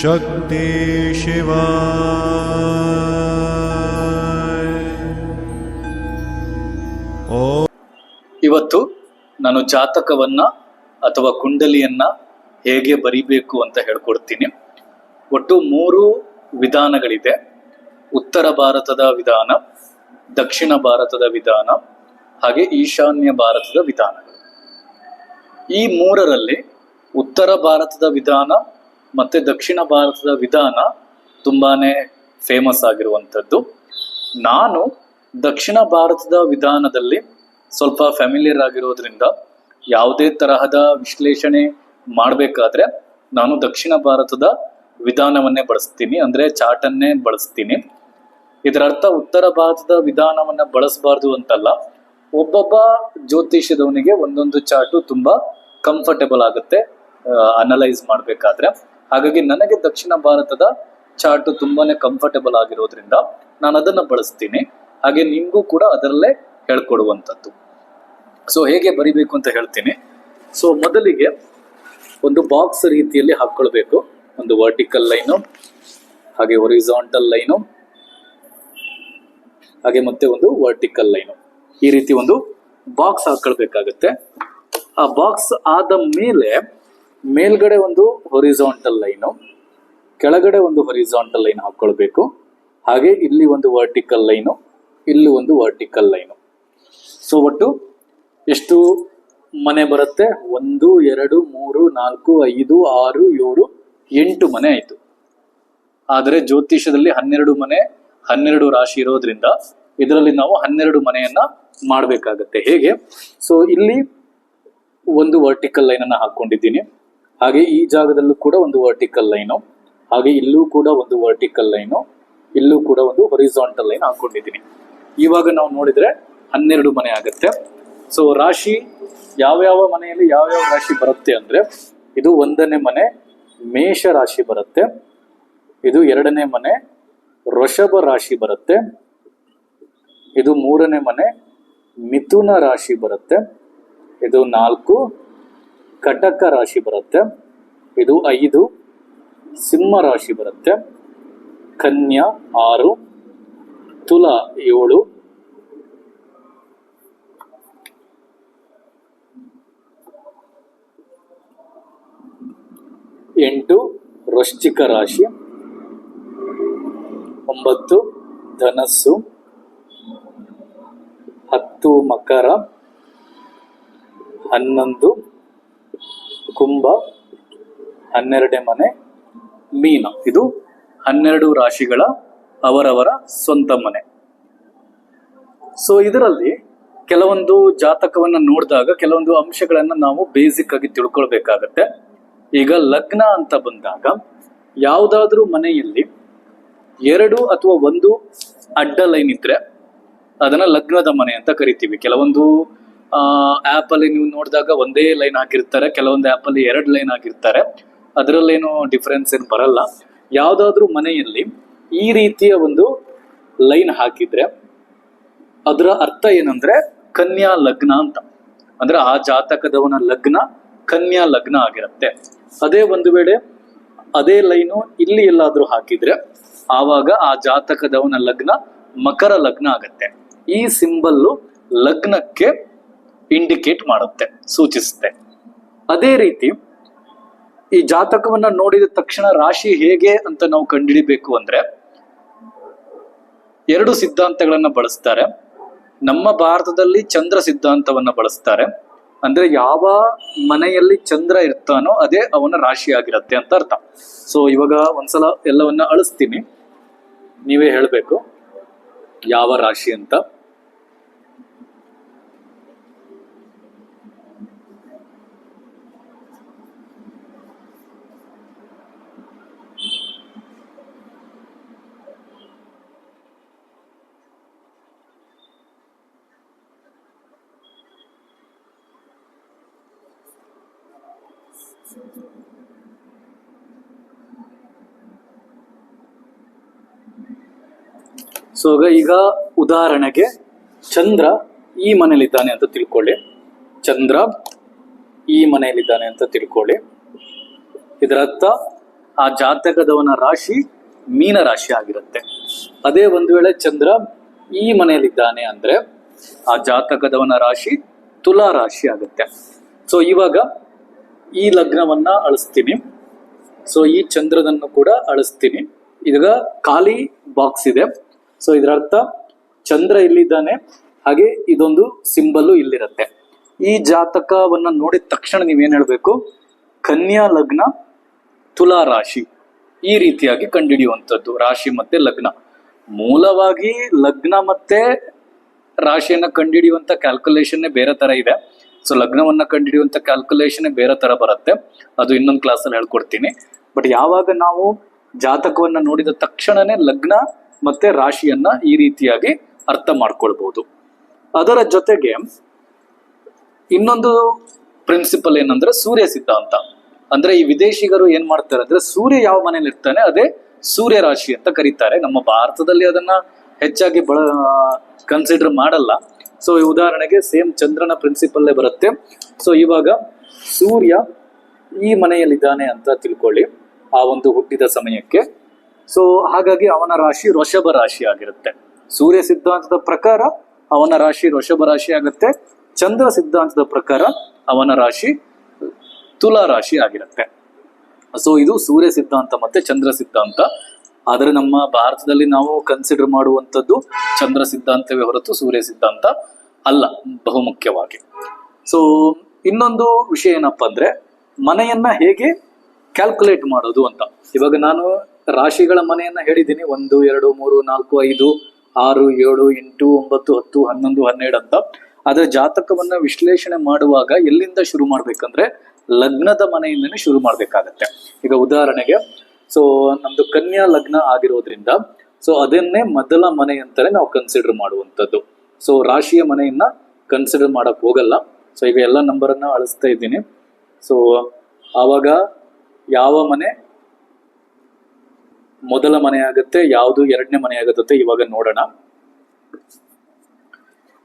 शक्ति शिवाय। ಇವತ್ತು ನಾನು ಜಾತಕವನ್ನ ಅಥವಾ ಕುಂಡಲಿಯನ್ನ ಹೇಗೆ ಬರಿಬೇಕು ಅಂತ ಹೇಳ್ಕೊಡ್ತೀನಿ. ಒಟ್ಟು 3 ವಿಧಾನಗಳಿದೆ. ಉತ್ತರ ಭಾರತದ ವಿಧಾನ, ದಕ್ಷಿಣ ಭಾರತದ ವಿಧಾನ, ಹಾಗೆ ಈಶಾನ್ಯ ಭಾರತದ ವಿಧಾನಗಳು. ಈ 3ರಲ್ಲಿ ಉತ್ತರ ಭಾರತದ ವಿಧಾನ ಮತ್ತೆ ದಕ್ಷಿಣ ಭಾರತದ ವಿಧಾನ ತುಂಬಾನೇ ಫೇಮಸ್ ಆಗಿರುವಂಥದ್ದು. ನಾನು ದಕ್ಷಿಣ ಭಾರತದ ವಿಧಾನದಲ್ಲಿ ಸ್ವಲ್ಪ ಫ್ಯಾಮಿಲಿಯರ್ ಆಗಿರೋದ್ರಿಂದ ಯಾವುದೇ ತರಹದ ವಿಶ್ಲೇಷಣೆ ಮಾಡಬೇಕಾದ್ರೆ ನಾನು ದಕ್ಷಿಣ ಭಾರತದ ವಿಧಾನವನ್ನೇ ಬಳಸ್ತೀನಿ, ಅಂದ್ರೆ ಚಾರ್ಟನ್ನೇ ಬಳಸ್ತೀನಿ. ಇದರ ಅರ್ಥ ಉತ್ತರ ಭಾರತದ ವಿಧಾನವನ್ನ ಬಳಸಬಾರ್ದು ಅಂತಲ್ಲ, ಒಬ್ಬೊಬ್ಬ ಜ್ಯೋತಿಷ್ಯದವನಿಗೆ ಒಂದೊಂದು ಚಾರ್ಟು ತುಂಬಾ ಕಂಫರ್ಟೇಬಲ್ ಆಗುತ್ತೆ ಅನಲೈಸ್ ಮಾಡಬೇಕಾದ್ರೆ. ಹಾಗಾಗಿ ನನಗೆ ದಕ್ಷಿಣ ಭಾರತದ ಚಾರ್ಟ್ ತುಂಬಾನೇ ಕಂಫರ್ಟೇಬಲ್ ಆಗಿರೋದ್ರಿಂದ ನಾನು ಅದನ್ನ ಬಳಸ್ತೀನಿ. ಹಾಗೆ ನಿಮ್ಗೂ ಕೂಡ ಅದರಲ್ಲೇ ಹೇಳ್ಕೊಡುವಂಥದ್ದು. ಸೊ ಹೇಗೆ ಬರಿಬೇಕು ಅಂತ ಹೇಳ್ತೀನಿ. ಸೊ ಮೊದಲಿಗೆ ಒಂದು ಬಾಕ್ಸ್ ರೀತಿಯಲ್ಲಿ ಹಾಕೊಳ್ಬೇಕು. ಒಂದು ವರ್ಟಿಕಲ್ ಲೈನು, ಹಾಗೆ ಹೊರಿಜಾಂಟಲ್ ಲೈನು, ಹಾಗೆ ಮತ್ತೆ ಒಂದು ವರ್ಟಿಕಲ್ ಲೈನು, ಈ ರೀತಿ ಒಂದು ಬಾಕ್ಸ್ ಹಾಕೊಳ್ಬೇಕಾಗತ್ತೆ. ಆ ಬಾಕ್ಸ್ ಆದ ಮೇಲೆ ಮೇಲ್ಗಡೆ ಒಂದು ಹೊರಿಜಾಂಟಲ್ ಲೈನು, ಕೆಳಗಡೆ ಒಂದು ಹೊರಿಜಾಂಟಲ್ ಲೈನ್ ಹಾಕೊಳ್ಬೇಕು. ಹಾಗೆ ಇಲ್ಲಿ ಒಂದು ವರ್ಟಿಕಲ್ ಲೈನು, ಇಲ್ಲಿ ಒಂದು ವರ್ಟಿಕಲ್ ಲೈನು. ಸೊ ಒಟ್ಟು ಎಷ್ಟು ಮನೆ ಬರುತ್ತೆ? 1 2 3 4 5 6 7 8 ಮನೆ ಆಯ್ತು. ಆದರೆ ಜ್ಯೋತಿಷದಲ್ಲಿ 12 ಮನೆ 12 ರಾಶಿ ಇರೋದ್ರಿಂದ ಇದರಲ್ಲಿ ನಾವು 12 ಮನೆಯನ್ನ ಮಾಡಬೇಕಾಗತ್ತೆ. ಹೇಗೆ? ಸೊ ಇಲ್ಲಿ ಒಂದು ವರ್ಟಿಕಲ್ ಲೈನ್ ಅನ್ನ ಹಾಕೊಂಡಿದ್ದೀನಿ. ಹಾಗೆ ಈ ಜಾಗದಲ್ಲೂ ಕೂಡ ಒಂದು ವರ್ಟಿಕಲ್ ಲೈನು, ಹಾಗೆ ಇಲ್ಲೂ ಕೂಡ ಒಂದು ವರ್ಟಿಕಲ್ ಲೈನು, ಇಲ್ಲೂ ಕೂಡ ಒಂದು ಹೊರಿಜಾಂಟಲ್ ಲೈನ್ ಹಾಕೊಂಡಿದ್ದೀನಿ. ಇವಾಗ ನಾವು ನೋಡಿದ್ರೆ 12 ಮನೆ ಆಗುತ್ತೆ. ಸೊ ರಾಶಿ ಯಾವ್ಯಾವ ಮನೆಯಲ್ಲಿ ಯಾವ್ಯಾವ ರಾಶಿ ಬರುತ್ತೆ ಅಂದ್ರೆ, ಇದು 1ನೇ ಮನೆ ಮೇಷ ರಾಶಿ ಬರುತ್ತೆ, ಇದು 2ನೇ ಮನೆ ವೃಷಭ ರಾಶಿ ಬರುತ್ತೆ, ಇದು 3ನೇ ಮನೆ ಮಿಥುನ ರಾಶಿ ಬರುತ್ತೆ, ಇದು 4 ಕಟಕ ರಾಶಿ ಬರುತ್ತೆ, ಇದು 5 ಸಿಂಹ ರಾಶಿ ಬರುತ್ತೆ, ಕನ್ಯಾ 6, ತುಲಾ 7, ಎಂಟು ವೃಶ್ಚಿಕ ರಾಶಿ, 9 ಧನಸ್ಸು, 10 ಮಕರ, 11 ಕುಂಭ, 12ನೇ ಮನೆ ಮೀನ. ಇದು 12 ರಾಶಿಗಳ ಅವರವರ ಸ್ವಂತ ಮನೆ. ಸೊ ಇದರಲ್ಲಿ ಕೆಲವೊಂದು ಜಾತಕವನ್ನ ನೋಡಿದಾಗ ಕೆಲವೊಂದು ಅಂಶಗಳನ್ನ ನಾವು ಬೇಸಿಕ್ ಆಗಿ ತಿಳ್ಕೊಳ್ಬೇಕಾಗತ್ತೆ. ಈಗ ಲಗ್ನ ಅಂತ ಬಂದಾಗ ಯಾವುದಾದ್ರೂ ಮನೆಯಲ್ಲಿ 2 ಅಥವಾ 1 ಅಡ್ಡ ಲೈನ್ ಇದ್ರೆ ಅದನ್ನ ಲಗ್ನದ ಮನೆ ಅಂತ ಕರಿತೀವಿ. ಕೆಲವೊಂದು ಆಪ್ ಅಲ್ಲಿ ನೀವು ನೋಡಿದಾಗ ಒಂದೇ ಲೈನ್ ಹಾಕಿರ್ತಾರೆ, ಕೆಲವೊಂದು ಆಪ್ ಅಲ್ಲಿ 2 ಲೈನ್ ಹಾಕಿರ್ತಾರೆ. ಅದರಲ್ಲೇನು ಡಿಫರೆನ್ಸ್ ಏನು ಬರಲ್ಲ. ಯಾವ್ದಾದ್ರೂ ಮನೆಯಲ್ಲಿ ಈ ರೀತಿಯ ಒಂದು ಲೈನ್ ಹಾಕಿದ್ರೆ ಅದರ ಅರ್ಥ ಏನಂದ್ರೆ ಕನ್ಯಾ ಲಗ್ನ ಅಂತ. ಅಂದ್ರೆ ಆ ಜಾತಕದವನ ಲಗ್ನ ಕನ್ಯಾ ಲಗ್ನ ಆಗಿರುತ್ತೆ. ಅದೇ ಒಂದು ವೇಳೆ ಅದೇ ಲೈನು ಇಲ್ಲಿ ಎಲ್ಲಾದ್ರೂ ಹಾಕಿದ್ರೆ ಆವಾಗ ಆ ಜಾತಕದವನ ಲಗ್ನ ಮಕರ ಲಗ್ನ ಆಗತ್ತೆ. ಈ ಸಿಂಬಲ್ಲು ಲಗ್ನಕ್ಕೆ ಇಂಡಿಕೇಟ್ ಮಾಡುತ್ತೆ, ಸೂಚಿಸುತ್ತೆ. ಅದೇ ರೀತಿ ಈ ಜಾತಕವನ್ನ ನೋಡಿದ ತಕ್ಷಣ ರಾಶಿ ಹೇಗೆ ಅಂತ ನಾವು ಕಂಡುಹಿಡಿಬೇಕು ಅಂದ್ರೆ 2 ಸಿದ್ಧಾಂತಗಳನ್ನ ಬಳಸ್ತಾರೆ. ನಮ್ಮ ಭಾರತದಲ್ಲಿ ಚಂದ್ರ ಸಿದ್ಧಾಂತವನ್ನ ಬಳಸ್ತಾರೆ. ಅಂದ್ರೆ ಯಾವ ಮನೆಯಲ್ಲಿ ಚಂದ್ರ ಇರ್ತಾನೋ ಅದೇ ಅವನ ರಾಶಿ ಆಗಿರತ್ತೆ ಅಂತ ಅರ್ಥ. ಸೊ ಇವಾಗ ಒಂದ್ಸಲ ಎಲ್ಲವನ್ನ ಅಳಿಸ್ತೀನಿ, ನೀವೇ ಹೇಳ್ಬೇಕು ಯಾವ ರಾಶಿ ಅಂತ. ಸೊ ಈಗ ಉದಾಹರಣೆಗೆ ಚಂದ್ರ ಈ ಮನೆಯಲ್ಲಿದ್ದಾನೆ ಅಂತ ತಿಳ್ಕೊಳ್ಳಿ. ಚಂದ್ರ ಈ ಮನೆಯಲ್ಲಿದ್ದಾನೆ ಅಂತ ತಿಳ್ಕೊಳ್ಳಿ. ಇದರ ಅರ್ಥ ಆ ಜಾತಕದವನ ರಾಶಿ ಮೀನ ರಾಶಿ ಆಗಿರುತ್ತೆ. ಅದೇ ಒಂದು ವೇಳೆ ಚಂದ್ರ ಈ ಮನೆಯಲ್ಲಿದ್ದಾನೆ ಅಂದ್ರೆ ಆ ಜಾತಕದವನ ರಾಶಿ ತುಲಾ ರಾಶಿ ಆಗುತ್ತೆ. ಸೊ ಇವಾಗ ಈ ಲಗ್ನವನ್ನ ಅಳಿಸ್ತೀನಿ. ಸೊ ಈ ಚಂದ್ರನನ್ನು ಕೂಡ ಅಳಿಸ್ತೀನಿ. ಈಗ ಖಾಲಿ ಬಾಕ್ಸ್ ಇದೆ. ಸೊ ಇದರ ಅರ್ಥ ಚಂದ್ರ ಇಲ್ಲಿದ್ದಾನೆ, ಹಾಗೆ ಇದೊಂದು ಸಿಂಬಲ್ಲು ಇಲ್ಲಿರುತ್ತೆ. ಈ ಜಾತಕವನ್ನ ನೋಡಿದ ತಕ್ಷಣ ನೀವೇನ್ ಹೇಳ್ಬೇಕು, ಕನ್ಯಾ ಲಗ್ನ ತುಲಾ ರಾಶಿ ಈ ರೀತಿಯಾಗಿ ಕಂಡುಹಿಡಿಯುವಂಥದ್ದು. ರಾಶಿ ಮತ್ತೆ ಲಗ್ನ, ಮೂಲವಾಗಿ ಲಗ್ನ ಮತ್ತೆ ರಾಶಿಯನ್ನ ಕಂಡುಹಿಡಿಯುವಂತ ಕ್ಯಾಲ್ಕುಲೇಷನ್ ಬೇರೆ ತರ ಇದೆ. ಸೊ ಲಗ್ನವನ್ನ ಕಂಡುಹಿಡಿಯುವಂತ ಕ್ಯಾಲ್ಕುಲೇಷನ್ ಬೇರೆ ತರ ಬರುತ್ತೆ, ಅದು ಇನ್ನೊಂದು ಕ್ಲಾಸಲ್ಲಿ ಹೇಳ್ಕೊಡ್ತೀನಿ. ಬಟ್ ಯಾವಾಗ ನಾವು ಜಾತಕವನ್ನ ನೋಡಿದ ತಕ್ಷಣನೇ ಲಗ್ನ ಮತ್ತೆ ರಾಶಿಯನ್ನ ಈ ರೀತಿಯಾಗಿ ಅರ್ಥ ಮಾಡ್ಕೊಳ್ಬಹುದು. ಅದರ ಜೊತೆಗೆ ಇನ್ನೊಂದು ಪ್ರಿನ್ಸಿಪಲ್ ಏನಂದ್ರೆ ಸೂರ್ಯ ಸಿದ್ಧಾಂತ. ಅಂದ್ರೆ ಈ ವಿದೇಶಿಗರು ಏನ್ ಮಾಡ್ತಾರೆ ಅಂದ್ರೆ ಸೂರ್ಯ ಯಾವ ಮನೇಲಿ ಇರ್ತಾನೆ ಅದೇ ಸೂರ್ಯ ರಾಶಿ ಅಂತ ಕರೀತಾರೆ. ನಮ್ಮ ಭಾರತದಲ್ಲಿ ಅದನ್ನ ಹೆಚ್ಚಾಗಿ ಕನ್ಸಿಡರ್ ಮಾಡಲ್ಲ. ಸೊ ಉದಾಹರಣೆಗೆ ಸೇಮ್ ಚಂದ್ರನ ಪ್ರಿನ್ಸಿಪಲ್ಲೇ ಬರುತ್ತೆ. ಸೊ ಇವಾಗ ಸೂರ್ಯ ಈ ಮನೆಯಲ್ಲಿದ್ದಾನೆ ಅಂತ ತಿಳ್ಕೊಳ್ಳಿ ಆ ಒಂದು ಹುಟ್ಟಿದ ಸಮಯಕ್ಕೆ. ಸೊ ಹಾಗಾಗಿ ಅವನ ರಾಶಿ ವೃಷಭ ರಾಶಿ ಆಗಿರುತ್ತೆ. ಸೂರ್ಯ ಸಿದ್ಧಾಂತದ ಪ್ರಕಾರ ಅವನ ರಾಶಿ ವೃಷಭ ರಾಶಿ ಆಗುತ್ತೆ. ಚಂದ್ರ ಸಿದ್ಧಾಂತದ ಪ್ರಕಾರ ಅವನ ರಾಶಿ ತುಲಾ ರಾಶಿ ಆಗಿರುತ್ತೆ. ಸೊ ಇದು ಸೂರ್ಯ ಸಿದ್ಧಾಂತ ಮತ್ತೆ ಚಂದ್ರ ಸಿದ್ಧಾಂತ. ಆದರೆ ನಮ್ಮ ಭಾರತದಲ್ಲಿ ನಾವು ಕನ್ಸಿಡರ್ ಮಾಡುವಂಥದ್ದು ಚಂದ್ರ ಸಿದ್ಧಾಂತವೇ ಹೊರತು ಸೂರ್ಯ ಸಿದ್ಧಾಂತ ಅಲ್ಲ ಬಹುಮುಖ್ಯವಾಗಿ. ಸೊ ಇನ್ನೊಂದು ವಿಷಯ ಏನಪ್ಪಾ ಅಂದ್ರೆ ಮನೆಯನ್ನ ಹೇಗೆ ಕ್ಯಾಲ್ಕುಲೇಟ್ ಮಾಡೋದು ಅಂತ. ಇವಾಗ ನಾನು ರಾಶಿಗಳ ಮನೆಯನ್ನ ಹೇಳಿದ್ದೀನಿ, 1 2 3 4 5 6 7 8 9 10 11 12 ಅಂತ. ಆದ್ರೆ ಜಾತಕವನ್ನ ವಿಶ್ಲೇಷಣೆ ಮಾಡುವಾಗ ಎಲ್ಲಿಂದ ಶುರು ಮಾಡ್ಬೇಕಂದ್ರೆ ಲಗ್ನದ ಮನೆಯಿಂದನೇ ಶುರು ಮಾಡ್ಬೇಕಾಗತ್ತೆ. ಈಗ ಉದಾಹರಣೆಗೆ ಸೊ ನಮ್ದು ಕನ್ಯಾ ಲಗ್ನ ಆಗಿರೋದ್ರಿಂದ ಸೊ ಅದನ್ನೇ ಮೊದಲ ಮನೆ ಅಂತಾನೆ ನಾವು ಕನ್ಸಿಡರ್ ಮಾಡುವಂಥದ್ದು. ಸೊ ರಾಶಿಯ ಮನೆಯನ್ನ ಕನ್ಸಿಡರ್ ಮಾಡಕ್ ಹೋಗಲ್ಲ. ಸೊ ಈಗ ಎಲ್ಲ ನಂಬರನ್ನ ಅಳಿಸ್ತಾ ಇದ್ದೀನಿ. ಸೊ ಆವಾಗ ಯಾವ ಮನೆ ಮೊದಲ ಮನೆ ಆಗುತ್ತೆ, ಯಾವುದು ಎರಡನೇ ಮನೆ ಆಗುತ್ತೆ ಇವಾಗ ನೋಡೋಣ.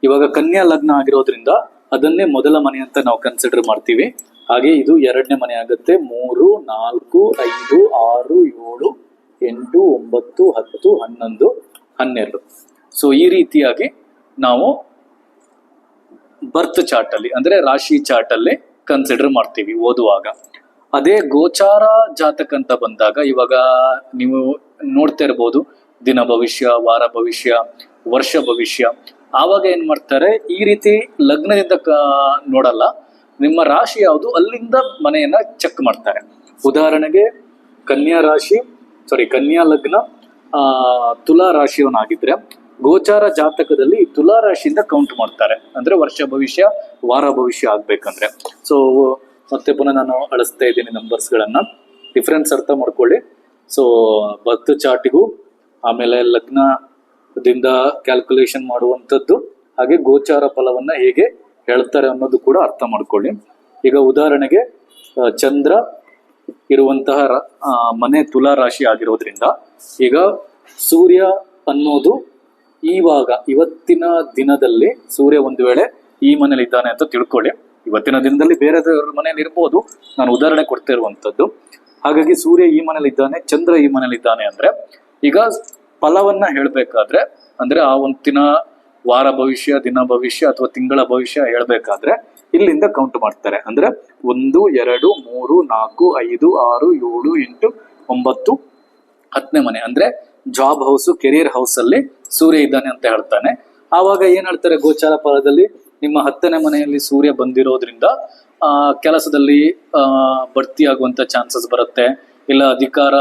ಇವಾಗ ಕನ್ಯಾ ಲಗ್ನ ಆಗಿರೋದ್ರಿಂದ ಅದನ್ನೇ ಮೊದಲ ಮನೆ ಅಂತ ನಾವು ಕನ್ಸಿಡರ್ ಮಾಡ್ತೀವಿ. ಹಾಗೆ ಇದು ಎರಡನೇ ಮನೆ ಆಗುತ್ತೆ. 3 4 5 6 7 8 9 10 11 12. ಸೊ ಈ ರೀತಿಯಾಗಿ ನಾವು ಬರ್ತ್ ಚಾರ್ಟ್ ಅಲ್ಲಿ ಅಂದ್ರೆ ರಾಶಿ ಚಾರ್ಟ್ ಅಲ್ಲಿ ಕನ್ಸಿಡರ್ ಮಾಡ್ತೀವಿ ಓದುವಾಗ. ಅದೇ ಗೋಚಾರ ಜಾತಕ ಅಂತ ಬಂದಾಗ ಇವಾಗ ನೀವು ನೋಡ್ತಾ ಇರ್ಬೋದು ದಿನ ಭವಿಷ್ಯ, ವಾರ ಭವಿಷ್ಯ, ವರ್ಷ ಭವಿಷ್ಯ. ಆವಾಗ ಏನ್ ಮಾಡ್ತಾರೆ, ಈ ರೀತಿ ಲಗ್ನದಿಂದ ನೋಡಲ್ಲ, ನಿಮ್ಮ ರಾಶಿ ಯಾವುದು ಅಲ್ಲಿಂದ ಮನೆಯನ್ನ ಚೆಕ್ ಮಾಡ್ತಾರೆ. ಉದಾಹರಣೆಗೆ ಕನ್ಯಾ ಲಗ್ನ ತುಲಾ ರಾಶಿಯವನಾಗಿದ್ರೆ ಗೋಚಾರ ಜಾತಕದಲ್ಲಿ ತುಲಾ ರಾಶಿಯಿಂದ ಕೌಂಟ್ ಮಾಡ್ತಾರೆ. ಅಂದ್ರೆ ವರ್ಷ ಭವಿಷ್ಯ, ವಾರ ಭವಿಷ್ಯ ಆಗ್ಬೇಕಂದ್ರೆ. ಸೊ ಮತ್ತೆ ಪುನಃ ನಾನು ಅಳಿಸ್ತಾ ಇದ್ದೀನಿ ನಂಬರ್ಸ್ಗಳನ್ನ, ಡಿಫ್ರೆನ್ಸ್ ಅರ್ಥ ಮಾಡ್ಕೊಳ್ಳಿ. ಸೊ ಬರ್ತ್ ಚಾರ್ಟಿಗೂ ಆಮೇಲೆ ಲಗ್ನದಿಂದ ಕ್ಯಾಲ್ಕುಲೇಷನ್ ಮಾಡುವಂಥದ್ದು ಹಾಗೆ ಗೋಚಾರ ಫಲವನ್ನ ಹೇಗೆ ಹೇಳ್ತಾರೆ ಅನ್ನೋದು ಕೂಡ ಅರ್ಥ ಮಾಡ್ಕೊಳ್ಳಿ. ಈಗ ಉದಾಹರಣೆಗೆ ಚಂದ್ರ ಇರುವಂತಹ ಮನೆ ತುಲಾ ರಾಶಿ ಆಗಿರೋದ್ರಿಂದ ಈಗ ಸೂರ್ಯ ಅನ್ನೋದು ಇವತ್ತಿನ ದಿನದಲ್ಲಿ ಸೂರ್ಯ ಒಂದು ವೇಳೆ ಈ ಮನೇಲಿ ಇದ್ದಾನೆ ಅಂತ ತಿಳ್ಕೊಳ್ಳಿ. ಇವತ್ತಿನ ದಿನದಲ್ಲಿ ಬೇರೆ ಮನೆಯಲ್ಲಿ ಇರ್ಬೋದು, ನಾನು ಉದಾಹರಣೆ ಕೊಡ್ತಾ ಇರುವಂತದ್ದು. ಹಾಗಾಗಿ ಸೂರ್ಯ ಈ ಮನೇಲಿ ಇದ್ದಾನೆ, ಚಂದ್ರ ಈ ಮನೇಲಿ ಇದ್ದಾನೆ ಅಂದ್ರೆ ಈಗ ಫಲವನ್ನ ಹೇಳ್ಬೇಕಾದ್ರೆ ಅಂದ್ರೆ ಆ ಒಂದಿನ ವಾರ ಭವಿಷ್ಯ, ದಿನ ಭವಿಷ್ಯ ಅಥವಾ ತಿಂಗಳ ಭವಿಷ್ಯ ಹೇಳ್ಬೇಕಾದ್ರೆ ಇಲ್ಲಿಂದ ಕೌಂಟ್ ಮಾಡ್ತಾರೆ. ಅಂದ್ರೆ 1 2 3 4 5 6 7 8 9 10ನೇ ಮನೆ ಅಂದ್ರೆ ಜಾಬ್ ಹೌಸ್, ಕೆರಿಯರ್ ಹೌಸ್ ಅಲ್ಲಿ ಸೂರ್ಯ ಇದ್ದಾನೆ ಅಂತ ಹೇಳ್ತಾನೆ. ಆವಾಗ ಏನ್ ಹೇಳ್ತಾರೆ ಗೋಚಾರ ಫಲದಲ್ಲಿ, ನಿಮ್ಮ 10ನೇ ಮನೆಯಲ್ಲಿ ಸೂರ್ಯ ಬಂದಿರೋದ್ರಿಂದ ಕೆಲಸದಲ್ಲಿ ಬಡ್ತಿ ಆಗುವಂತ ಚಾನ್ಸಸ್ ಬರುತ್ತೆ, ಇಲ್ಲ ಅಧಿಕಾರ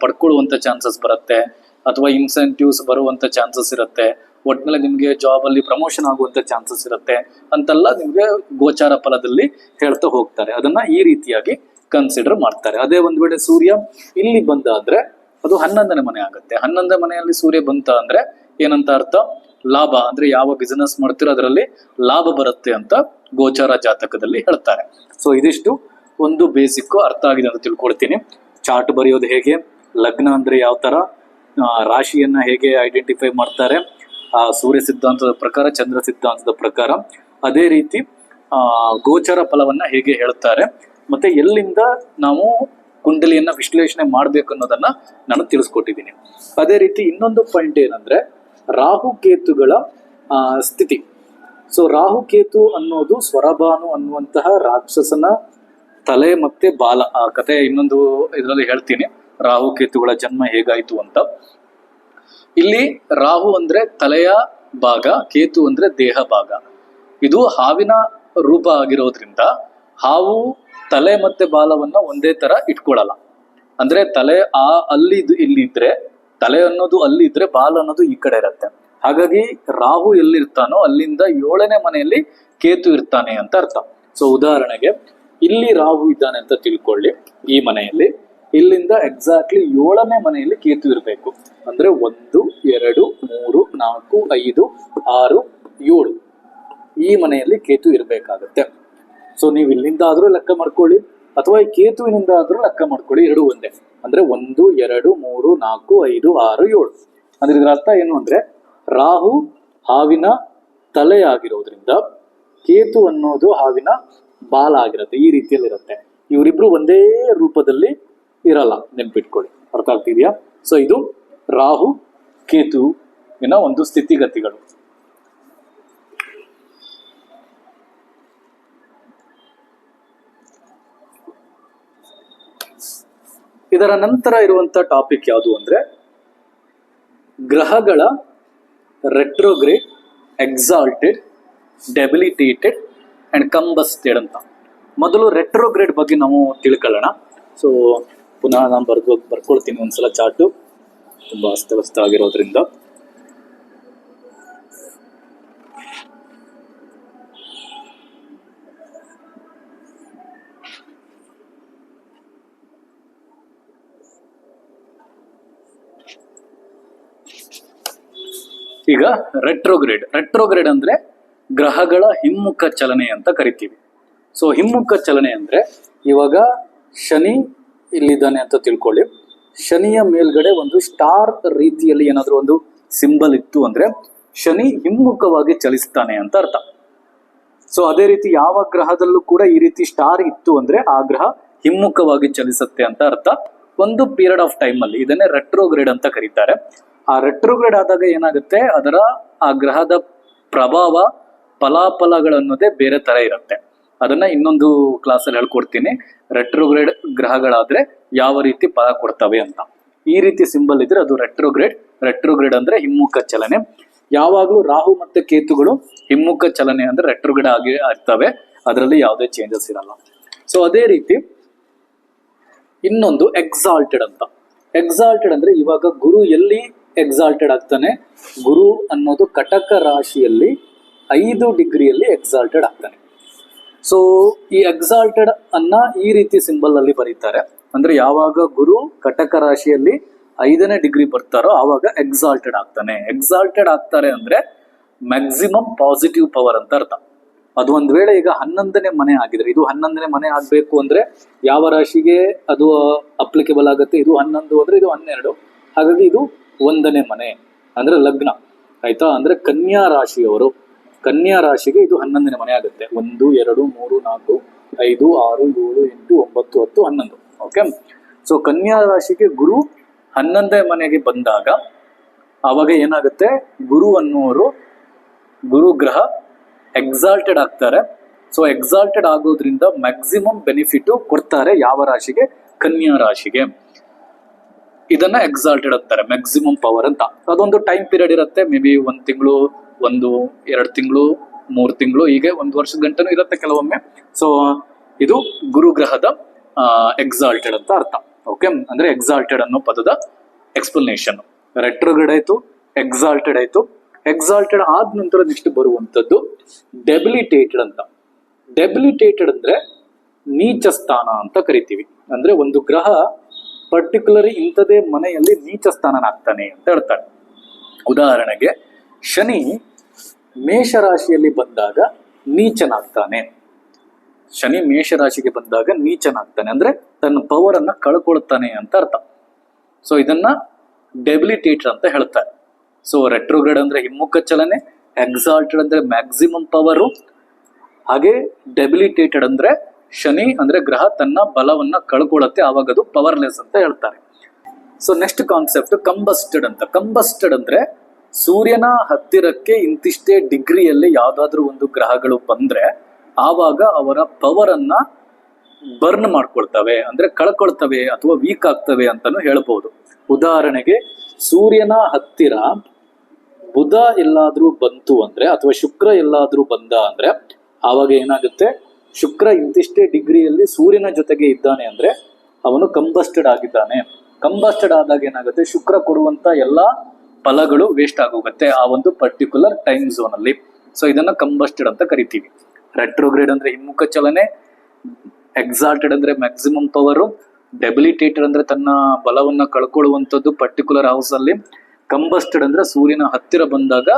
ಪಡ್ಕೊಳ್ಳುವಂತ ಚಾನ್ಸಸ್ ಬರುತ್ತೆ, ಅಥವಾ ಇನ್ಸೆಂಟಿವ್ಸ್ ಬರುವಂತ ಚಾನ್ಸಸ್ ಇರುತ್ತೆ, ಒಟ್ಟಿನಲ್ಲಿ ನಿಮ್ಗೆ ಜಾಬ್ ಅಲ್ಲಿ ಪ್ರಮೋಷನ್ ಆಗುವಂತ ಚಾನ್ಸಸ್ ಇರುತ್ತೆ ಅಂತೆಲ್ಲ ನಿಮ್ಗೆ ಗೋಚಾರ ಫಲದಲ್ಲಿ ಹೇಳ್ತಾ ಹೋಗ್ತಾರೆ. ಅದನ್ನ ಈ ರೀತಿಯಾಗಿ ಕನ್ಸಿಡರ್ ಮಾಡ್ತಾರೆ. ಅದೇ ಒಂದ್ ವೇಳೆ ಸೂರ್ಯ ಇಲ್ಲಿ ಬಂದ ಅಂದ್ರೆ ಅದು 11ನೇ ಮನೆ ಆಗುತ್ತೆ. 11ನೇ ಮನೆಯಲ್ಲಿ ಸೂರ್ಯ ಬಂತ ಅಂದ್ರೆ ಏನಂತ ಅರ್ಥ, ಲಾಭ. ಅಂದ್ರೆ ಯಾವ ಬಿಸಿನೆಸ್ ಮಾಡ್ತೀರೋ ಅದರಲ್ಲಿ ಲಾಭ ಬರುತ್ತೆ ಅಂತ ಗೋಚಾರ ಜಾತಕದಲ್ಲಿ ಹೇಳ್ತಾರೆ. ಸೊ ಇದಿಷ್ಟು ಒಂದು ಬೇಸಿಕ್ ಅರ್ಥ ಆಗಿದೆ ಅಂತ ತಿಳ್ಕೊಳ್ತೀನಿ. ಚಾರ್ಟ್ ಬರೆಯೋದು ಹೇಗೆ, ಲಗ್ನ ಅಂದ್ರೆ ಯಾವ ತರ, ರಾಶಿಯನ್ನ ಹೇಗೆ ಐಡೆಂಟಿಫೈ ಮಾಡ್ತಾರೆ ಸೂರ್ಯ ಸಿದ್ಧಾಂತದ ಪ್ರಕಾರ, ಚಂದ್ರ ಸಿದ್ಧಾಂತದ ಪ್ರಕಾರ, ಅದೇ ರೀತಿ ಗೋಚರ ಫಲವನ್ನ ಹೇಗೆ ಹೇಳ್ತಾರೆ, ಮತ್ತೆ ಎಲ್ಲಿಂದ ನಾವು ಕುಂಡಲಿಯನ್ನ ವಿಶ್ಲೇಷಣೆ ಮಾಡ್ಬೇಕು ಅನ್ನೋದನ್ನ ನಾನು ತಿಳಿಸ್ಕೊಟ್ಟಿದ್ದೀನಿ. ಅದೇ ರೀತಿ ಇನ್ನೊಂದು ಪಾಯಿಂಟ್ ಏನಂದ್ರೆ ರಾಹು ಕೇತುಗಳ ಸ್ಥಿತಿ. ಸೊ ರಾಹು ಕೇತು ಅನ್ನೋದು ಸ್ವರಭಾನು ಅನ್ನುವಂತಹ ರಾಕ್ಷಸನ ತಲೆ ಮತ್ತೆ ಬಾಲ. ಆ ಕತೆ ಇನ್ನೊಂದು ಇದರಲ್ಲಿ ಹೇಳ್ತೀನಿ, ರಾಹು ಕೇತುಗಳ ಜನ್ಮ ಹೇಗಾಯ್ತು ಅಂತ. ಇಲ್ಲಿ ರಾಹು ಅಂದ್ರೆ ತಲೆಯ ಭಾಗ, ಕೇತು ಅಂದ್ರೆ ದೇಹ ಭಾಗ. ಇದು ಹಾವಿನ ರೂಪ ಆಗಿರೋದ್ರಿಂದ ಹಾವು ತಲೆ ಮತ್ತೆ ಬಾಲವನ್ನ ಒಂದೇ ತರ ಇಟ್ಕೊಳ್ಳಲ್ಲ. ಅಂದ್ರೆ ತಲೆ ಅಲ್ಲಿ ಇಲ್ಲಿದ್ರೆ, ತಲೆ ಅನ್ನೋದು ಅಲ್ಲಿ ಇದ್ರೆ ಬಾಲ ಅನ್ನೋದು ಈ ಕಡೆ ಇರುತ್ತೆ. ಹಾಗಾಗಿ ರಾಹು ಎಲ್ಲಿರ್ತಾನೋ ಅಲ್ಲಿಂದ 7ನೇ ಮನೆಯಲ್ಲಿ ಕೇತು ಇರ್ತಾನೆ ಅಂತ ಅರ್ಥ. ಸೊ ಉದಾಹರಣೆಗೆ ಇಲ್ಲಿ ರಾಹು ಇದ್ದಾನೆ ಅಂತ ತಿಳ್ಕೊಳ್ಳಿ, ಈ ಮನೆಯಲ್ಲಿ. ಇಲ್ಲಿಂದ ಎಕ್ಸಾಕ್ಟ್ಲಿ 7ನೇ ಮನೆಯಲ್ಲಿ ಕೇತು ಇರಬೇಕು. ಅಂದ್ರೆ 1, 2, 3, 4, 5, 6, 7 ಈ ಮನೆಯಲ್ಲಿ ಕೇತು ಇರಬೇಕಾಗತ್ತೆ. ಸೊ ನೀವು ಇಲ್ಲಿಂದ ಆದ್ರೂ ಲೆಕ್ಕ ಮಾಡ್ಕೊಳ್ಳಿ ಅಥವಾ ಈ ಕೇತುವಿನಿಂದ ಆದ್ರೂ ಲೆಕ್ಕ ಮಾಡ್ಕೊಳ್ಳಿ, ಎರಡು ಒಂದೇ. ಅಂದ್ರೆ 1, 2, 3, 4, 5, 6, 7 ಅಂದ್ರೆ ಇದರ ಅರ್ಥ ಏನು ಅಂದ್ರೆ ರಾಹು ಹಾವಿನ ತಲೆ ಆಗಿರೋದ್ರಿಂದ ಕೇತು ಅನ್ನೋದು ಹಾವಿನ ಬಾಲ ಆಗಿರುತ್ತೆ. ಈ ರೀತಿಯಲ್ಲಿ ಇರುತ್ತೆ. ಇವರಿಬ್ರು ಒಂದೇ ರೂಪದಲ್ಲಿ ಇರಲ್ಲ, ನೆನ್ಪಿಟ್ಕೊಳ್ಳಿ. ಅರ್ಥ ಆಗ್ತಿದ್ಯಾ? ಸೊ ಇದು ರಾಹು ಕೇತುವಿನ ಒಂದು ಸ್ಥಿತಿಗತಿಗಳು. ಇದರ ನಂತರ ಇರುವಂತ ಟಾಪಿಕ್ ಯಾವುದು ಅಂದ್ರೆ ಗ್ರಹಗಳ ರೆಟ್ರೋಗ್ರೇಡ್, ಎಕ್ಸಾಲ್ಟೆಡ್, ಡೆಬಿಲಿಟೇಟೆಡ್ ಅಂಡ್ ಕಂಬಸ್ಟೆಡ್ ಅಂತ. ಮೊದಲು ರೆಟ್ರೋಗ್ರೇಡ್ ಬಗ್ಗೆ ನಾವು ತಿಳ್ಕೊಳ್ಳೋಣ. ಸೊ ಪುನಃ ನಾನು ಬರ್ಕೊಳ್ತೀನಿ ಒಂದ್ಸಲ ಚಾರ್ಟು, ತುಂಬಾ ಅಸ್ತವ್ಯಸ್ತ ಆಗಿರೋದ್ರಿಂದ. ಈಗ ರೆಟ್ರೋಗ್ರೇಡ್ ಅಂದ್ರೆ ಗ್ರಹಗಳ ಹಿಮ್ಮುಖ ಚಲನೆ ಅಂತ ಕರಿತೀವಿ. ಸೊ ಹಿಮ್ಮುಖ ಚಲನೆ ಅಂದ್ರೆ ಇವಾಗ ಶನಿ ಇಲ್ಲಿದ್ದಾನೆ ಅಂತ ತಿಳ್ಕೊಳ್ಳಿ. ಶನಿಯ ಮೇಲ್ಗಡೆ ಒಂದು ಸ್ಟಾರ್ ರೀತಿಯಲ್ಲಿ ಏನಾದ್ರೂ ಒಂದು ಸಿಂಬಲ್ ಇತ್ತು ಅಂದ್ರೆ ಶನಿ ಹಿಮ್ಮುಖವಾಗಿ ಚಲಿಸ್ತಾನೆ ಅಂತ ಅರ್ಥ. ಸೊ ಅದೇ ರೀತಿ ಯಾವ ಗ್ರಹದಲ್ಲೂ ಕೂಡ ಈ ರೀತಿ ಸ್ಟಾರ್ ಇತ್ತು ಅಂದ್ರೆ ಆ ಗ್ರಹ ಹಿಮ್ಮುಖವಾಗಿ ಚಲಿಸುತ್ತೆ ಅಂತ ಅರ್ಥ. ಒಂದು ಪೀರಿಯಡ್ ಆಫ್ ಟೈಮ್ ಅಲ್ಲಿ ಇದನ್ನೇ ರೆಟ್ರೋಗ್ರೇಡ್ ಅಂತ ಕರೀತಾರೆ. ಆ ರೆಟ್ರೋಗ್ರೇಡ್ ಆದಾಗ ಏನಾಗುತ್ತೆ, ಅದರ ಆ ಗ್ರಹದ ಪ್ರಭಾವ ಫಲಾಫಲಗಳನ್ನೋದೇ ಬೇರೆ ತರ ಇರುತ್ತೆ. ಅದನ್ನ ಇನ್ನೊಂದು ಕ್ಲಾಸಲ್ಲಿ ಹೇಳ್ಕೊಡ್ತೀನಿ. ರೆಟ್ರೋಗ್ರೇಡ್ ಗ್ರಹಗಳಾದ್ರೆ ಯಾವ ರೀತಿ ಫಲ ಕೊಡ್ತವೆ ಅಂತ. ಈ ರೀತಿ ಸಿಂಬಲ್ ಇದ್ರೆ ಅದು ರೆಟ್ರೋಗ್ರೇಡ್ ಅಂದ್ರೆ ಹಿಮ್ಮುಖ ಚಲನೆ. ಯಾವಾಗ್ಲೂ ರಾಹು ಮತ್ತೆ ಕೇತುಗಳು ಹಿಮ್ಮುಖ ಚಲನೆ ಅಂದ್ರೆ ರೆಟ್ರೋಗ್ರೇಡ್ ಆಗಿ ಇರ್ತವೆ, ಅದರಲ್ಲಿ ಯಾವುದೇ ಚೇಂಜಸ್ ಇರಲ್ಲ. ಸೊ ಅದೇ ರೀತಿ ಇನ್ನೊಂದು ಎಕ್ಸಾಲ್ಟೆಡ್ ಅಂತ. ಎಕ್ಸಾಲ್ಟೆಡ್ ಅಂದ್ರೆ ಇವಾಗ ಗುರು ಎಲ್ಲಿ ಎಕ್ಸಾಲ್ಟೆಡ್ ಆಗ್ತಾನೆ, ಗುರು ಅನ್ನೋದು ಕಟಕ ರಾಶಿಯಲ್ಲಿ 5 ಡಿಗ್ರಿಯಲ್ಲಿ ಎಕ್ಸಾಲ್ಟೆಡ್ ಆಗ್ತಾನೆ. ಸೊ ಈ ಎಕ್ಸಾಲ್ಟೆಡ್ ಅನ್ನ ಈ ರೀತಿ ಸಿಂಬಲ್ ಅಲ್ಲಿ ಬರೀತಾರೆ. ಅಂದ್ರೆ ಯಾವಾಗ ಗುರು ಕಟಕ ರಾಶಿಯಲ್ಲಿ 5ನೇ ಡಿಗ್ರಿ ಬರ್ತಾರೋ ಆವಾಗ ಎಕ್ಸಾಲ್ಟೆಡ್ ಆಗ್ತಾನೆ. ಎಕ್ಸಾಲ್ಟೆಡ್ ಆಗ್ತಾರೆ ಅಂದ್ರೆ ಮ್ಯಾಕ್ಸಿಮಮ್ ಪಾಸಿಟಿವ್ ಪವರ್ ಅಂತ ಅರ್ಥ. ಅದು ಒಂದ್ ವೇಳೆ ಈಗ 11ನೇ ಮನೆ ಆಗಿದ್ರೆ, ಇದು 11ನೇ ಮನೆ ಆಗ್ಬೇಕು ಅಂದ್ರೆ ಯಾವ ರಾಶಿಗೆ ಅದು ಅಪ್ಲಿಕೇಬಲ್ ಆಗುತ್ತೆ? ಇದು 11 ಅಂದ್ರೆ ಇದು 12. ಹಾಗಾಗಿ ಇದು 1ನೇ ಮನೆ ಅಂದ್ರೆ ಲಗ್ನ, ಆಯ್ತಾ? ಅಂದ್ರೆ ಕನ್ಯಾ ರಾಶಿಯವರು, ಕನ್ಯಾ ರಾಶಿಗೆ ಇದು 11ನೇ ಮನೆ ಆಗುತ್ತೆ. 1, 2, 3, 4, 5, 6, 7, 8, 9, 10, 11. ಓಕೆ. ಸೊ ಕನ್ಯಾ ರಾಶಿಗೆ ಗುರು 11ನೇ ಮನೆಗೆ ಬಂದಾಗ ಆವಾಗ ಏನಾಗುತ್ತೆ, ಗುರು ಅನ್ನುವರು, ಗುರು ಗ್ರಹ ಎಕ್ಸಾಲ್ಟೆಡ್ ಆಗ್ತಾರೆ. ಸೊ ಎಕ್ಸಾಲ್ಟೆಡ್ ಆಗೋದ್ರಿಂದ ಮ್ಯಾಕ್ಸಿಮಮ್ ಬೆನಿಫಿಟ್ ಕೊಡ್ತಾರೆ ಯಾವ ರಾಶಿಗೆ? ಕನ್ಯಾ ರಾಶಿಗೆ. ಇದನ್ನ ಎಕ್ಸಾಲ್ಟೆಡ್ ಅಂತಾರೆ, ಮ್ಯಾಕ್ಸಿಮಮ್ ಪವರ್ ಅಂತ. ಅದೊಂದು ಟೈಮ್ ಪೀರಿಯಡ್ ಇರುತ್ತೆ, ಮೇ ಬಿ 1 ತಿಂಗಳು, 1, 2 ತಿಂಗಳು, 3 ತಿಂಗಳು, ಹೀಗೆ 1 ವರ್ಷದ ಗಂಟನೂ ಇರುತ್ತೆ ಕೆಲವೊಮ್ಮೆ. ಸೊ ಇದು ಗುರುಗ್ರಹದ ಎಕ್ಸಾಲ್ಟೆಡ್ ಅಂತ ಅರ್ಥ. ಓಕೆ. ಅಂದ್ರೆ ಎಕ್ಸಾಲ್ಟೆಡ್ ಅನ್ನೋ ಪದದ ಎಕ್ಸ್ಪ್ಲನೇಷನ್. ರೆಟ್ರೋಗ್ರೇಡ್ ಆಯ್ತು, ಎಕ್ಸಾಲ್ಟೆಡ್ ಆಯ್ತು. ಎಕ್ಸಾಲ್ಟೆಡ್ ಆದ ನಂತರ ನೆಕ್ಸ್ಟ್ ಬರುವಂತದ್ದು ಡೆಬಿಲಿಟೇಟೆಡ್ ಅಂತ. ಡೆಬಿಲಿಟೇಟೆಡ್ ಅಂದ್ರೆ ನೀಚ ಸ್ಥಾನ ಅಂತ ಕರಿತೀವಿ. ಅಂದ್ರೆ ಒಂದು ಗ್ರಹ ಪರ್ಟಿಕ್ಯುಲರಿ ಇಂಥದೇ ಮನೆಯಲ್ಲಿ ನೀಚ ಸ್ಥಾನನಾಗ್ತಾನೆ ಅಂತ ಹೇಳ್ತಾರೆ. ಉದಾಹರಣೆಗೆ ಶನಿ ಮೇಷರಾಶಿಯಲ್ಲಿ ಬಂದಾಗ ನೀಚನಾಗ್ತಾನೆ. ಶನಿ ಮೇಷರಾಶಿಗೆ ಬಂದಾಗ ನೀಚನಾಗ್ತಾನೆ ಅಂದ್ರೆ ತನ್ನ ಪವರ್ ಅನ್ನ ಕಳ್ಕೊಳ್ತಾನೆ ಅಂತ ಅರ್ಥ. ಸೊ ಇದನ್ನ ಡೆಬಿಲಿಟೇಟೆಡ್ ಅಂತ ಹೇಳ್ತಾರೆ. ಸೊ ರೆಟ್ರೋಗ್ರೇಡ್ ಅಂದ್ರೆ ಹಿಮ್ಮುಖ ಚಲನೆ, ಎಕ್ಸಾಲ್ಟೆಡ್ ಅಂದ್ರೆ ಮ್ಯಾಕ್ಸಿಮಮ್ ಪವರು, ಹಾಗೆ ಡೆಬಿಲಿಟೇಟೆಡ್ ಅಂದ್ರೆ ಶನಿ ಅಂದ್ರೆ ಗ್ರಹ ತನ್ನ ಬಲವನ್ನ ಕಳ್ಕೊಳ್ಳುತ್ತೆ, ಆವಾಗ ಅದು ಪವರ್ಲೆಸ್ ಅಂತ ಹೇಳ್ತಾರೆ. ಸೊ ನೆಕ್ಸ್ಟ್ ಕಾನ್ಸೆಪ್ಟ್ ಕಂಬಸ್ಟೆಡ್ ಅಂತ. ಕಂಬಸ್ಟೆಡ್ ಅಂದ್ರೆ ಸೂರ್ಯನ ಹತ್ತಿರಕ್ಕೆ ಇಂತಿಷ್ಟೇ ಡಿಗ್ರಿಯಲ್ಲಿ ಯಾವ್ದಾದ್ರು ಒಂದು ಗ್ರಹಗಳು ಬಂದ್ರೆ ಆವಾಗ ಅವರ ಪವರ್ ಅನ್ನ ಬರ್ನ್ ಮಾಡ್ಕೊಳ್ತವೆ, ಅಂದ್ರೆ ಕಳ್ಕೊಳ್ತವೆ ಅಥವಾ ವೀಕ್ ಆಗ್ತವೆ ಅಂತಾನು ಹೇಳ್ಬಹುದು. ಉದಾಹರಣೆಗೆ ಸೂರ್ಯನ ಹತ್ತಿರ ಬುಧ ಎಲ್ಲಾದ್ರೂ ಬಂತು ಅಂದ್ರೆ ಅಥವಾ ಶುಕ್ರ ಎಲ್ಲಾದ್ರೂ ಬಂದ ಅಂದ್ರೆ ಆವಾಗ ಏನಾಗುತ್ತೆ, ಶುಕ್ರ ಇಂತಿಷ್ಟೇ ಡಿಗ್ರಿಯಲ್ಲಿ ಸೂರ್ಯನ ಜೊತೆಗೆ ಇದ್ದಾನೆ ಅಂದ್ರೆ ಅವನು ಕಂಬಸ್ಟೆಡ್ ಆಗಿದ್ದಾನೆ. ಕಂಬಸ್ಟೆಡ್ ಆದಾಗ ಏನಾಗುತ್ತೆ, ಶುಕ್ರ ಕೊಡುವಂತ ಎಲ್ಲಾ ಫಲಗಳು ವೇಸ್ಟ್ ಆಗೋಗುತ್ತೆ ಆ ಒಂದು ಪರ್ಟಿಕ್ಯುಲರ್ ಟೈಮ್ ಝೋನ್ ಅಲ್ಲಿ. ಸೊ ಇದನ್ನ ಕಂಬಸ್ಟೆಡ್ ಅಂತ ಕರಿತೀವಿ. ರೆಟ್ರೋಗ್ರೇಡ್ ಅಂದ್ರೆ ಹಿಮ್ಮುಖ ಚಲನೆ, ಎಕ್ಸಾಲ್ಟೆಡ್ ಅಂದ್ರೆ ಮ್ಯಾಕ್ಸಿಮಮ್ ಪವರ್, ಡೆಬಿಲಿಟೇಟೆಡ್ ಅಂದ್ರೆ ತನ್ನ ಬಲವನ್ನ ಕಳ್ಕೊಳ್ಳುವಂಥದ್ದು ಪರ್ಟಿಕ್ಯುಲರ್ ಹೌಸ್ ಅಲ್ಲಿ, ಕಂಬಸ್ಟೆಡ್ ಅಂದ್ರೆ ಸೂರ್ಯನ ಹತ್ತಿರ ಬಂದಾಗ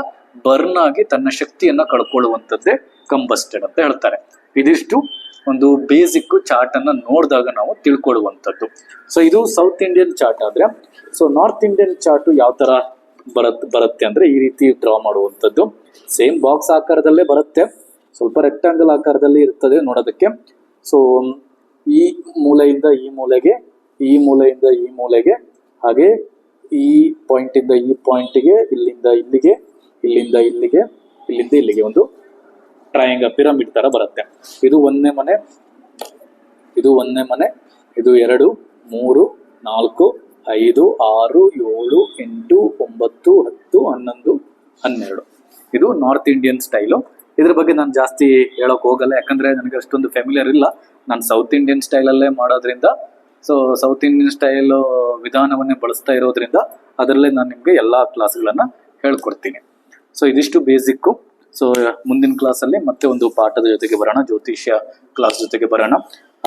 ಬರ್ನ್ ಆಗಿ ತನ್ನ ಶಕ್ತಿಯನ್ನ ಕಳ್ಕೊಳ್ಳುವಂಥದ್ದೇ ಕಂಬಸ್ಟೆಡ್ ಅಂತ ಹೇಳ್ತಾರೆ. ಇದಿಷ್ಟು ಒಂದು ಬೇಸಿಕ್ ಚಾರ್ಟ್ ಅನ್ನ ನೋಡಿದಾಗ ನಾವು ತಿಳ್ಕೊಳ್ಳುವಂಥದ್ದು. ಸೊ ಇದು ಸೌತ್ ಇಂಡಿಯನ್ ಚಾರ್ಟ್ ಆದ್ರೆ, ಸೊ ನಾರ್ತ್ ಇಂಡಿಯನ್ ಚಾರ್ಟ್ ಯಾವ ತರ ಬರುತ್ತೆ ಅಂದ್ರೆ ಈ ರೀತಿ ಡ್ರಾ ಮಾಡುವಂಥದ್ದು. ಸೇಮ್ ಬಾಕ್ಸ್ ಆಕಾರದಲ್ಲೇ ಬರುತ್ತೆ, ಸ್ವಲ್ಪ ರೆಕ್ಟಾಂಗಲ್ ಆಕಾರದಲ್ಲಿ ಇರ್ತದೆ ನೋಡೋದಕ್ಕೆ. ಸೊ ಈ ಮೂಲೆಯಿಂದ ಈ ಮೂಲೆಗೆ, ಈ ಮೂಲೆಯಿಂದ ಈ ಮೂಲೆಗೆ, ಹಾಗೆ ಈ ಪಾಯಿಂಟ್ ಇಂದ ಈ ಪಾಯಿಂಟ್ಗೆ, ಇಲ್ಲಿಂದ ಇಲ್ಲಿಗೆ, ಇಲ್ಲಿಂದ ಇಲ್ಲಿಗೆ, ಇಲ್ಲಿಂದ ಇಲ್ಲಿಗೆ ಒಂದು ಟ್ರಯಾಂಗಲ್ ಪಿರಮಿಡ್ ತರ ಬರುತ್ತೆ. ಇದು ಒಂದನೇ ಮನೆ, ಇದು ಒಂದನೇ ಮನೆ, ಇದು 2, 3, 4, 5, 6, 7, 8, 9, 10, 11, 12. ಇದು ನಾರ್ತ್ ಇಂಡಿಯನ್ ಸ್ಟೈಲು. ಇದ್ರ ಬಗ್ಗೆ ನಾನು ಜಾಸ್ತಿ ಹೇಳಕ್ ಹೋಗಲ್ಲ, ಯಾಕಂದ್ರೆ ನನಗೆ ಅಷ್ಟೊಂದು ಫೆಮಿಲಿಯರ್ ಇಲ್ಲ. ನಾನು ಸೌತ್ ಇಂಡಿಯನ್ ಸ್ಟೈಲಲ್ಲೇ ಮಾಡೋದ್ರಿಂದ, ಸೊ ಸೌತ್ ಇಂಡಿಯನ್ ಸ್ಟೈಲ್ ವಿಧಾನವನ್ನೇ ಬಳಸ್ತಾ ಇರೋದ್ರಿಂದ ಅದರಲ್ಲೇ ನಾನು ನಿಮಗೆ ಎಲ್ಲಾ ಕ್ಲಾಸ್ಗಳನ್ನ ಹೇಳ್ಕೊಡ್ತೀನಿ. ಸೊ ಇದಿಷ್ಟು ಬೇಸಿಕ್ಕು. ಸೊ ಮುಂದಿನ ಕ್ಲಾಸಲ್ಲಿ ಮತ್ತೆ ಒಂದು ಪಾಠದ ಜೊತೆಗೆ ಬರೋಣ, ಜ್ಯೋತಿಷ್ಯ ಕ್ಲಾಸ್ ಜೊತೆಗೆ ಬರೋಣ.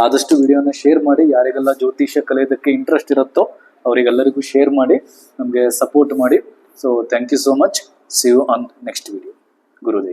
ಆದಷ್ಟು ವಿಡಿಯೋನ ಶೇರ್ ಮಾಡಿ, ಯಾರಿಗೆಲ್ಲ ಜ್ಯೋತಿಷ್ಯ ಕಲಿಯೋದಕ್ಕೆ ಇಂಟ್ರೆಸ್ಟ್ ಇರುತ್ತೋ ಅವರಿಗೆಲ್ಲರಿಗೂ ಶೇರ್ ಮಾಡಿ, ನಮಗೆ ಸಪೋರ್ಟ್ ಮಾಡಿ. So thank you so much. See you on next video. Gurudev.